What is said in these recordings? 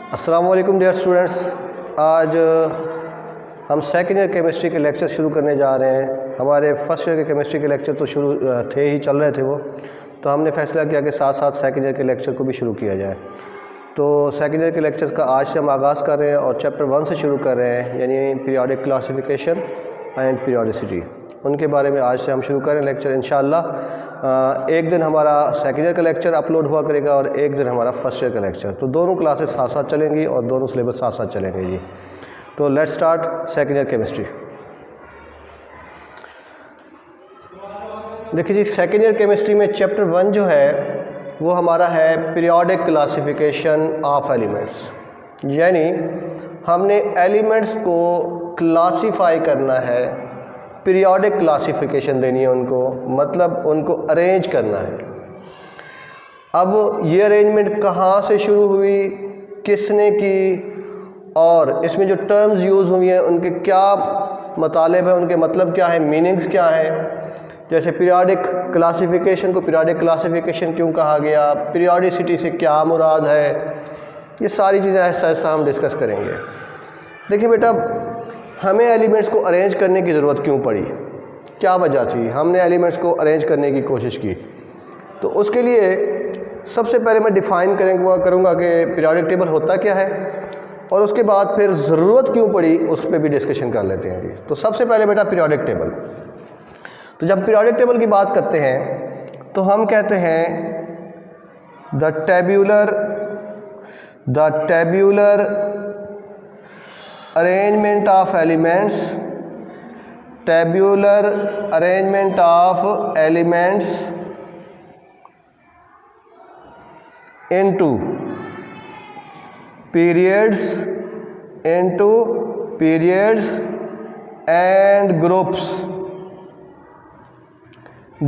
अस्सलाम वालेकुम dear students. आज हम सेकेंड ईयर केमिस्ट्री के लेक्चर शुरू करने जा रहे हैं। हमारे फर्स्ट ईयर के केमिस्ट्री के लेक्चर तो शुरू थे ही, चल रहे थे वो, तो हमने फैसला किया कि साथ साथ सेकेंड ईयर के लेक्चर को भी शुरू किया जाए। तो सेकेंड ईयर के लेक्चर का आज से हम आगाज़ कर रहे हैं और चैप्टर 1 से शुरू कर रहे हैं, यानी पीरियोडिक क्लासिफिकेशन एंड पीरियोडिसिटी। उनके बारे में आज से हम शुरू करें लेक्चर इंशाअल्लाह। एक दिन हमारा सेकेंड ईयर का लेक्चर अपलोड हुआ करेगा और एक दिन हमारा फर्स्ट ईयर का लेक्चर, तो दोनों क्लासेस साथ साथ चलेंगी और दोनों सिलेबस साथ साथ चलेंगे जी। तो let's start second year chemistry. देखिए जी, सेकेंड ईयर केमिस्ट्री में चैप्टर 1 जो है वो हमारा है पीरियोडिक क्लासिफिकेशन ऑफ एलिमेंट्स, यानी हमने एलिमेंट्स को क्लासीफाई करना है, पीरियोडिक क्लासिफिकेशन देनी है उनको, मतलब उनको अरेंज करना है। अब ये अरेंजमेंट कहाँ से शुरू हुई, किसने की, और इसमें जो टर्म्स यूज़ हुई हैं उनके क्या मतलब है, उनके मतलब क्या है, मीनिंग्स क्या है। जैसे पीरियोडिक क्लासिफिकेशन को पीरियोडिक क्लासिफिकेशन क्यों कहा गया, पीरियोडिसिटी से क्या मुराद है, ये सारी चीज़ें ऐसा ऐसा हम डिस्कस करेंगे। देखिए बेटा, हमें एलिमेंट्स को अरेंज करने की ज़रूरत क्यों पड़ी, क्या वजह थी हमने एलिमेंट्स को अरेंज करने की कोशिश की। तो उसके लिए सबसे पहले मैं डिफ़ाइन करूँगा कि पीरियोडिक टेबल होता क्या है, और उसके बाद फिर ज़रूरत क्यों पड़ी उस पर भी डिस्कशन कर लेते हैं जी। तो सबसे पहले बेटा पीरियोडिक 点, तो जब पीरियोडिक टेबल की बात करते हैं तो हम कहते हैं the tabular arrangement of elements, tabular arrangement of elements into periods and groups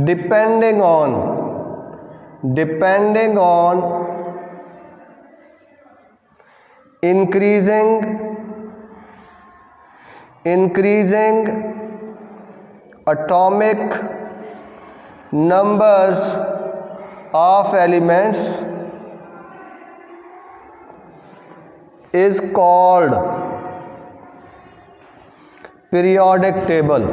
depending on increasing atomic numbers of elements is called periodic table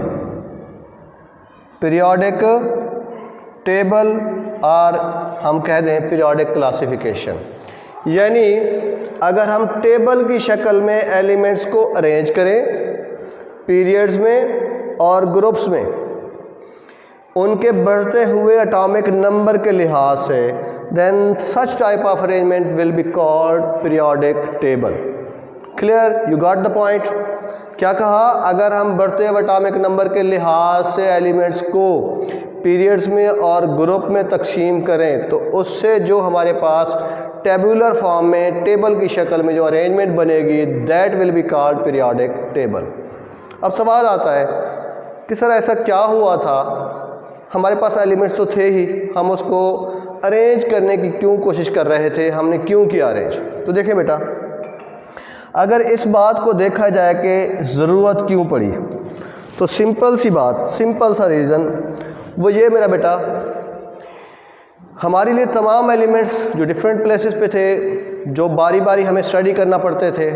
और हम कह दें पीरियोडिक क्लासिफिकेशन। यानी अगर हम टेबल की शक्ल में एलिमेंट्स को अरेंज करें पीरियड्स में और ग्रुप्स में, उनके बढ़ते हुए एटॉमिक नंबर के लिहाज से, then such type of arrangement will be called periodic table. Clear, you got the point. क्या कहा, अगर हम बढ़ते हुए एटॉमिक नंबर के लिहाज से एलिमेंट्स को पीरियड्स में और ग्रुप में तकसीम करें तो उससे जो हमारे पास टेबुलर फॉर्म में टेबल की शक्ल में जो अरेंजमेंट बनेगी, that will be called periodic table. अब सवाल आता है कि सर ऐसा क्या हुआ था, हमारे पास एलिमेंट्स तो थे ही, हम उसको अरेंज करने की क्यों कोशिश कर रहे थे, हमने क्यों किया अरेंज। तो देखिए बेटा, अगर इस बात को देखा जाए कि ज़रूरत क्यों पड़ी, तो सिंपल सी बात, सिंपल सा रीज़न वो ये मेरा बेटा, हमारे लिए तमाम एलिमेंट्स जो डिफरेंट प्लेसेस पे थे, जो बारी बारी हमें स्टडी करना पड़ते थे,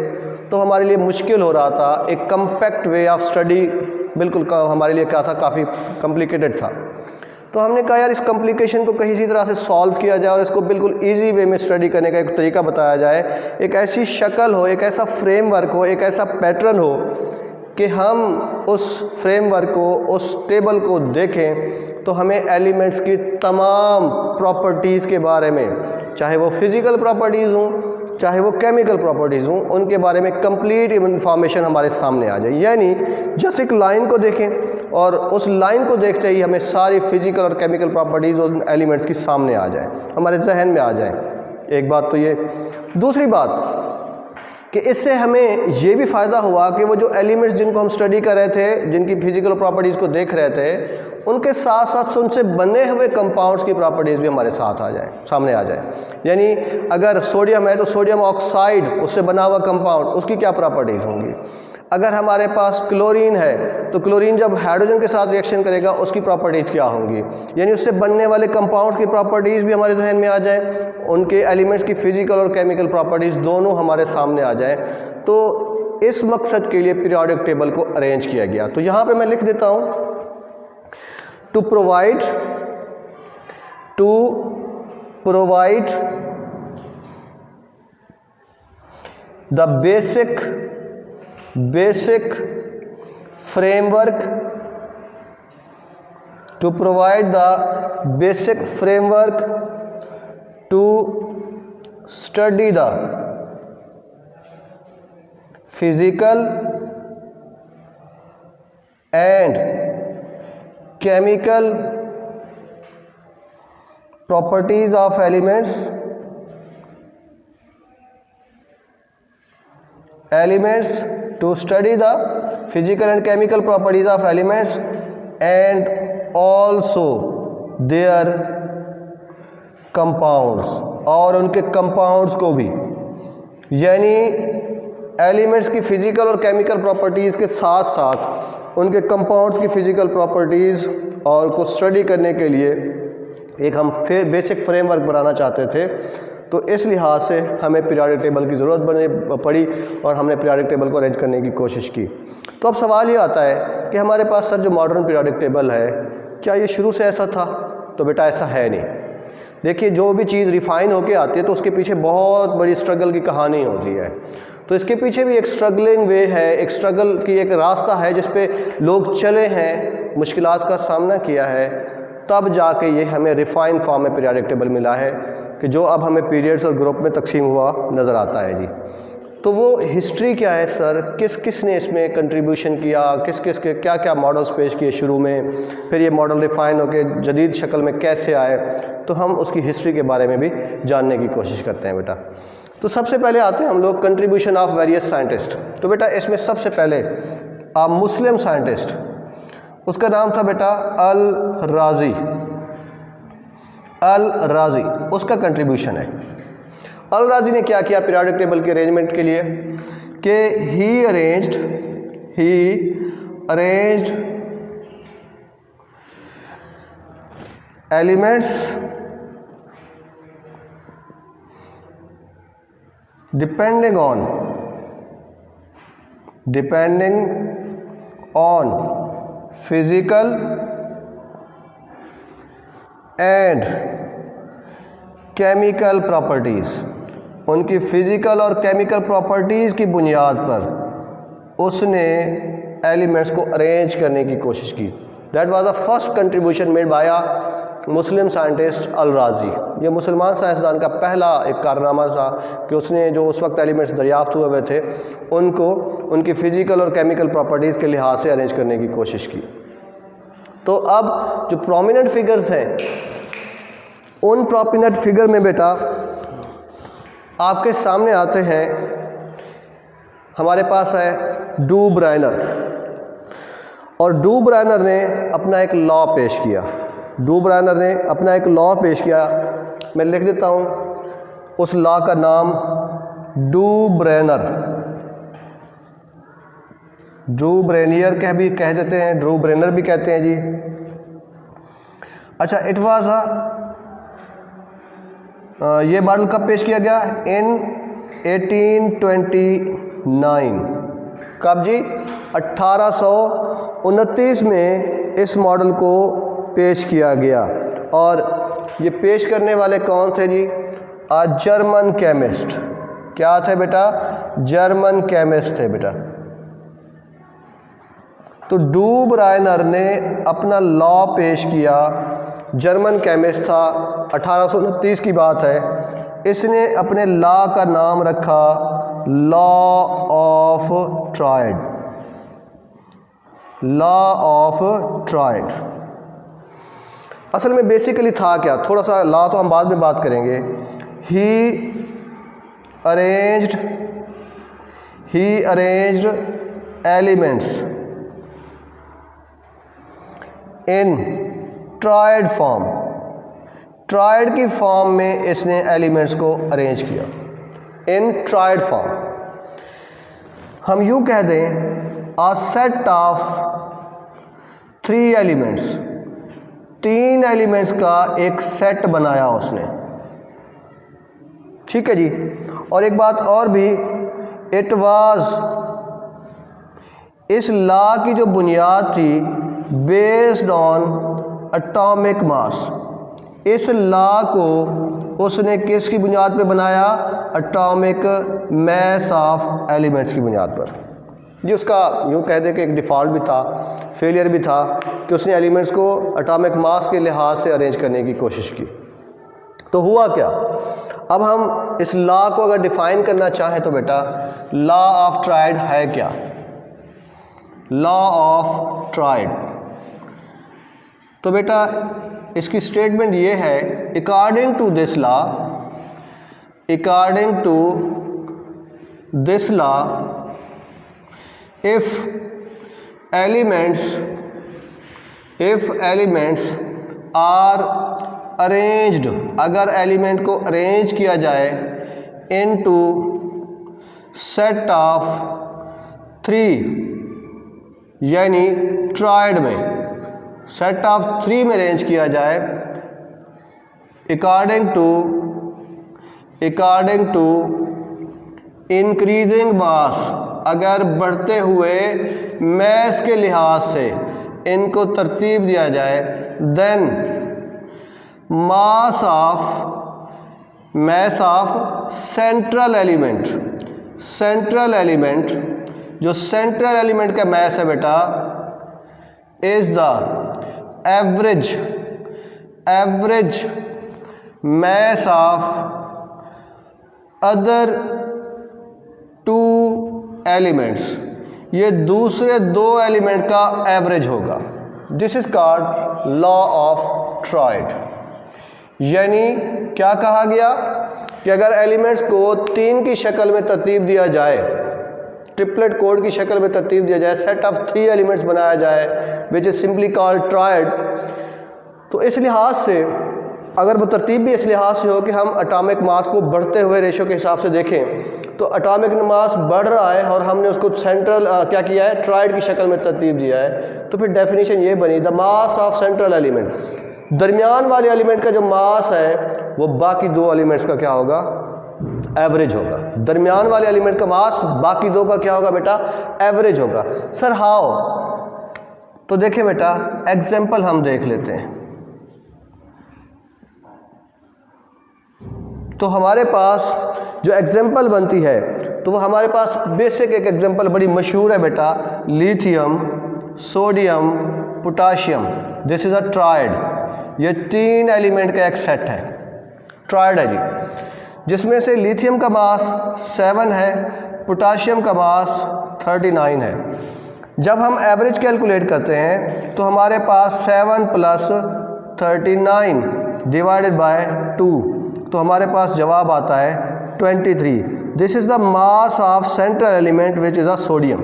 तो हमारे लिए मुश्किल हो रहा था। एक कम्पैक्ट वे ऑफ स्टडी बिल्कुल हमारे लिए क्या था, काफ़ी कॉम्प्लिकेटेड था। तो हमने कहा यार इस कॉम्प्लिकेशन को कहीं इसी तरह से सॉल्व किया जाए और इसको बिल्कुल इजी वे में स्टडी करने का एक तरीका बताया जाए, एक ऐसी शक्ल हो, एक ऐसा फ्रेमवर्क हो, एक ऐसा पैटर्न हो कि हम उस फ्रेमवर्क को, उस टेबल को देखें तो हमें एलिमेंट्स की तमाम प्रॉपर्टीज़ के बारे में, चाहे वो फिज़िकल प्रॉपर्टीज़ हों चाहे वो केमिकल प्रॉपर्टीज़ हों, उनके बारे में कंप्लीट इंफॉर्मेशन हमारे सामने आ जाए। यानी जस्ट एक लाइन को देखें और उस लाइन को देखते ही हमें सारी फिज़िकल और केमिकल प्रॉपर्टीज़ उन एलिमेंट्स की सामने आ जाए, हमारे जहन में आ जाए। एक बात तो ये। दूसरी बात कि इससे हमें ये भी फ़ायदा हुआ कि वो जो एलिमेंट्स जिनको हम स्टडी कर रहे थे, जिनकी फिज़िकल प्रॉपर्टीज़ को देख रहे थे, उनके साथ साथ उनसे बने हुए कंपाउंड्स की प्रॉपर्टीज़ भी हमारे साथ आ जाए, सामने आ जाए। यानी अगर सोडियम है तो सोडियम ऑक्साइड, उससे बना हुआ कंपाउंड, उसकी क्या प्रॉपर्टीज़ होंगी। अगर हमारे पास क्लोरीन है तो क्लोरीन जब हाइड्रोजन के साथ रिएक्शन करेगा उसकी प्रॉपर्टीज़ क्या होंगी, यानी उससे बनने वाले कंपाउंड्स की प्रॉपर्टीज़ भी हमारे जहन में आ जाए, उनके एलिमेंट्स की फिजिकल और केमिकल प्रॉपर्टीज़ दोनों हमारे सामने आ जाए। तो इस मकसद के लिए पीरियोडिक टेबल को अरेंज किया गया। तो यहाँ पे मैं लिख देता हूँ to provide the basic framework to provide the basic framework to study the physical and chemical properties of elements to study the physical and chemical properties of elements and also their compounds, और उनके compounds को भी, यानी elements की physical और chemical properties के साथ साथ उनके कंपाउंड्स की फिजिकल प्रॉपर्टीज़ और को स्टडी करने के लिए एक हम बेसिक फ्रेमवर्क बनाना चाहते थे। तो इस लिहाज से हमें पीरियोडिक टेबल की ज़रूरत पड़ी और हमने पीरियोडिक टेबल को अरेंज करने की कोशिश की। तो अब सवाल ये आता है कि हमारे पास सर जो मॉडर्न पीरियोडिक टेबल है क्या ये शुरू से ऐसा था? तो बेटा ऐसा है नहीं। देखिए, जो भी चीज़ रिफ़ाइन होके आती है तो उसके पीछे बहुत बड़ी स्ट्रगल की कहानी होती है। तो इसके पीछे भी एक स्ट्रगलिंग वे है, एक स्ट्रगल की एक रास्ता है जिस पे लोग चले हैं, मुश्किलात का सामना किया है, तब जाके ये हमें रिफ़ाइन फॉर्म में पीरियोडिक टेबल मिला है कि जो अब हमें पीरियड्स और ग्रुप में तकसीम हुआ नज़र आता है जी। तो वो हिस्ट्री क्या है सर, किस किस ने इसमें कंट्रीब्यूशन किया, किस किस के क्या क्या मॉडल्स पेश किए शुरू में, फिर ये मॉडल रिफ़ाइन होकर जदीद शक्ल में कैसे आए, तो हम उसकी हिस्ट्री के बारे में भी जानने की कोशिश करते हैं बेटा। तो सबसे पहले आते हैं हम लोग कंट्रीब्यूशन ऑफ वेरियस साइंटिस्ट। तो बेटा इसमें सबसे पहले मुस्लिम साइंटिस्ट, उसका नाम था बेटा अल राज़ी, उसका कंट्रीब्यूशन है। अल राज़ी ने क्या किया पीरियोडिक टेबल के अरेंजमेंट के लिए कि he arranged elements depending on physical and chemical properties, उनकी फिजिकल और केमिकल प्रॉपर्टीज़ की बुनियाद पर उसने एलिमेंट्स को अरेंज करने की कोशिश की। That was the first contribution made by Muslim scientist Al Razi. ये मुसलमान साइंसदान का पहला एक कारनामा था कि उसने जो उस वक्त एलिमेंट्स दरियाफ्त हुए थे उनको उनकी फ़िज़िकल और केमिकल प्रॉपर्टीज़ के लिहाज से अरेंज करने की कोशिश की। तो अब जो प्रोमिनेंट फिगर्स हैं, उन प्रोमिनेंट फिगर में बेटा आपके सामने आते हैं, हमारे पास है डू ब्राइनर, और डू ब्राइनर ने अपना एक लॉ पेश किया। मैं लिख देता हूँ उस लॉ का नाम डू ब्रेनियर कह देते हैं, ड्रू ब्रेनर भी कहते हैं जी। अच्छा, इट वाज ये मॉडल कब पेश किया गया? इन 1829। कब जी? 1829 में इस मॉडल को पेश किया गया। और ये पेश करने वाले कौन थे जी? German chemist. क्या थे बेटा? जर्मन केमिस्ट थे बेटा। तो डू ब्राइनर ने अपना लॉ पेश किया, जर्मन केमिस्ट था, 1829 की बात है। इसने अपने लॉ का नाम रखा लॉ ऑफ ट्रायड। असल में बेसिकली था क्या, थोड़ा सा लॉ तो हम बाद में बात करेंगे। He arranged elements in triad form. Triad की फॉर्म में इसने एलिमेंट्स को अरेंज किया इन ट्रायड फॉर्म। हम यूँ कह दें a set of 3 elements, 3 elements का एक सेट बनाया उसने, ठीक है जी। और एक बात और भी, इट वाज, इस लॉ की जो बुनियाद थी बेस्ड ऑन एटॉमिक मास, इस लॉ को उसने किसकी बुनियाद पे बनाया? एटॉमिक मास ऑफ एलिमेंट्स की बुनियाद पर। जी उसका यूँ कह दे कि एक डिफ़ॉल्ट भी था, फेलियर भी था कि उसने एलिमेंट्स को एटॉमिक मास के लिहाज से अरेंज करने की कोशिश की। तो हुआ क्या? अब हम इस लॉ को अगर डिफ़ाइन करना चाहें तो बेटा लॉ ऑफ ट्राइड है क्या? लॉ ऑफ ट्राइड, तो बेटा इसकी स्टेटमेंट ये है, according to this law, according to this law, if elements are arranged, अगर एलिमेंट को अरेंज किया जाए into set of 3, यानी ट्राइड में सेट ऑफ 3 में अरेंज किया जाए, अकॉर्डिंग टू इंक्रीजिंग मास, अगर बढ़ते हुए मैस के लिहाज से इनको तरतीब दिया जाए, then mass of central element, central element, जो सेंट्रल एलिमेंट का मैस है बेटा, is the average mass of other 2 elements, ये दूसरे 2 एलिमेंट का एवरेज होगा। This is called law of triad. यानी क्या कहा गया कि अगर एलिमेंट्स को 3 की शक्ल में तरतीब दिया जाए, ट्रिपलेट कोड की शक्ल में तरतीब दिया जाए, सेट ऑफ 3 एलिमेंट्स बनाया जाए which is simply called tried, तो इस लिहाज से अगर वो तरतीब भी इस लिहाज से हो कि हम एटॉमिक मास को बढ़ते हुए रेशो के हिसाब से देखें, तो एटॉमिक मास बढ़ रहा है और हमने उसको सेंट्रल क्या किया है, ट्राइड की शक्ल में तरतीब दिया है, तो फिर डेफिनेशन ये बनी, the mass of central element, दरमियान वाले एलिमेंट का जो मास है वो बाकी 2 एलिमेंट्स का क्या होगा, एवरेज होगा। दरमियान वाले एलिमेंट का मास बाकी 2 का क्या होगा बेटा, एवरेज होगा। Sir how? तो देखें बेटा एग्जाम्पल हम देख लेते हैं। तो हमारे पास जो एग्जाम्पल बनती है तो वो हमारे पास बेसिक एक एग्जाम्पल बड़ी मशहूर है बेटा, lithium, sodium, potassium, this is a tried. ये 3 एलिमेंट का एक सेट है, ट्राइड है जी, जिसमें से लिथियम का मास 7 है, पोटाशियम का मास 39 है। जब हम एवरेज कैलकुलेट करते हैं तो हमारे पास 7 + 39 डिवाइडेड बाय 2, तो हमारे पास जवाब आता है 23। This is the mass of central element which is a sodium.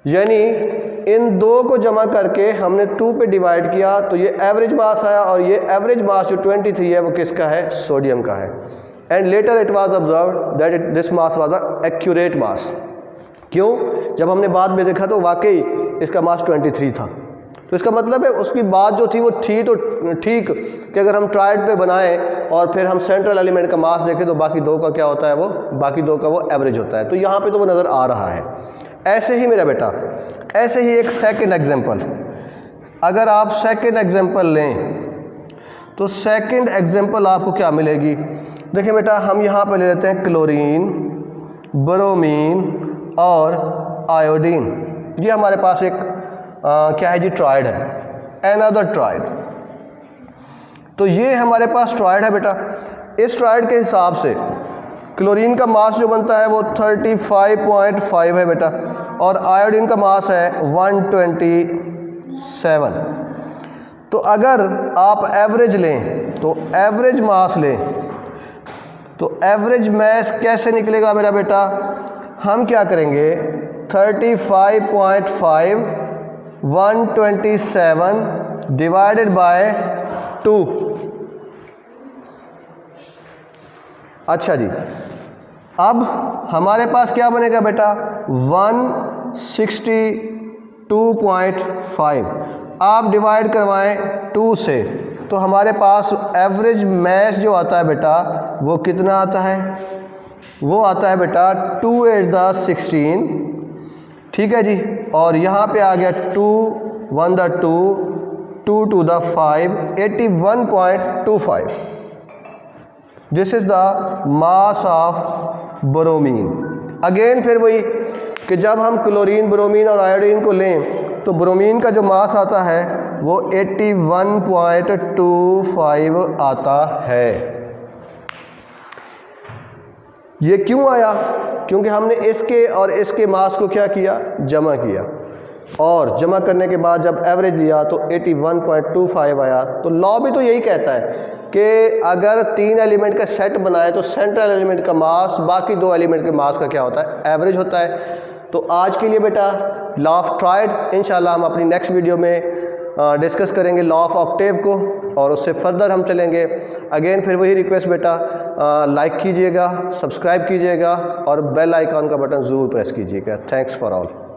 यानी इन 2 को जमा करके हमने 2 पे डिवाइड किया तो ये एवरेज मास आया, और ये एवरेज मास जो 23 है वो किसका है, सोडियम का है। And later it was observed that this mass was a accurate mass. क्यों? जब हमने बाद में देखा तो वाकई इसका मास 23 था। तो इसका मतलब है उसकी बात जो थी वो थी तो ठीक कि अगर हम ट्राइड पे बनाएं और फिर हम सेंट्रल एलिमेंट का मास देखें तो बाकी 2 का क्या होता है, वो बाकी 2 का वो एवरेज होता है। तो यहाँ पे तो वो नज़र आ रहा है। ऐसे ही मेरा बेटा, ऐसे ही एक सेकंड एग्जांपल, अगर आप सेकंड एग्जांपल लें तो सेकंड एग्जांपल आपको क्या मिलेगी। देखिए बेटा हम यहाँ पे ले लेते हैं क्लोरीन, ब्रोमीन और आयोडीन। ये हमारे पास एक क्या है जी, ट्राइड है, अनदर ट्राइड। तो ये हमारे पास ट्राइड है बेटा। इस ट्राइड के हिसाब से क्लोरीन का मास जो बनता है वो 35.5 है बेटा, और आयोडीन का मास है 127। तो अगर आप एवरेज लें तो एवरेज मास लें तो एवरेज मास कैसे निकलेगा मेरा बेटा, हम क्या करेंगे, 35.5 127 डिवाइडेड बाय 2। अच्छा जी, अब हमारे पास क्या बनेगा बेटा 162.5। आप डिवाइड करवाएं 2 से तो हमारे पास एवरेज मास जो आता है बेटा वो कितना आता है, वो आता है बेटा 2 8 द 16, ठीक है जी। और यहाँ पे आ गया 2 1 the 2 2 2 the 5 81.25। This is the mass of bromine. Again फिर वही कि जब हम क्लोरीन, ब्रोमीन और आयोडीन को लें तो ब्रोमीन का जो मास आता है वो 81.25 आता है। ये क्यों आया? क्योंकि हमने इसके और इसके मास को क्या किया, जमा किया, और जमा करने के बाद जब एवरेज लिया तो 81.25 आया। तो लॉ भी तो यही कहता है कि अगर 3 एलिमेंट का सेट बनाए तो सेंट्रल एलिमेंट का मास बाकी 2 एलिमेंट के मास का क्या होता है, एवरेज होता है। तो आज के लिए बेटा लॉ ऑफ ट्राइड इंशाल्लाह हम अपनी नेक्स्ट वीडियो में डिस्कस करेंगे लॉ ऑफ ऑक्टेव को, और उससे फर्दर हम चलेंगे। अगेन फिर वही रिक्वेस्ट बेटा, लाइक कीजिएगा, सब्सक्राइब कीजिएगा और बेल आइकॉन का बटन ज़रूर प्रेस कीजिएगा। Thanks for all.